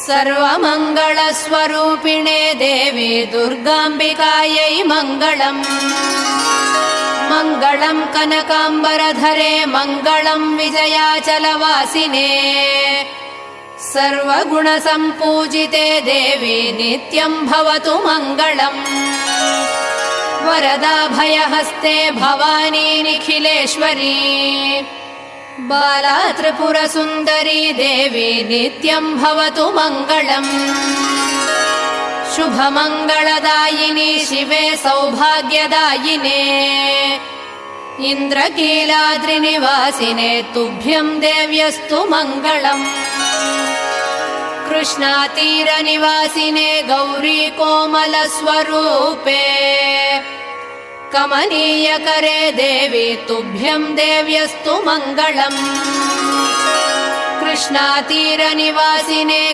सर्वमङ्गलस्वरूपिणे देवी दुर्गाम्बिकायै मङ्गलम्। मङ्गलम् कनकाम्बरधरे मङ्गलम् विजयाचलवासिने। सर्वगुणसम्पूजिते देवी नित्यम् भवतु मङ्गलम्। वरदाभयहस्ते भवानी निखिलेश्वरी। बाला त्रिपुरसुन्दरी देवी नित्यम् भवतु मङ्गलम्। शुभमङ्गलदायिनी शिवे सौभाग्यदायिने। इन्द्रकीलाद्रिनिवासिने तुभ्यम् देव्यस्तु मङ्गलम्। कृष्णातीरनिवासिने गौरी कोमलस्वरूपे। कमनीयकरे देवी तुभ्यम् देव्यस्तु मङ्गलम्। कृष्णातीरनिवासिने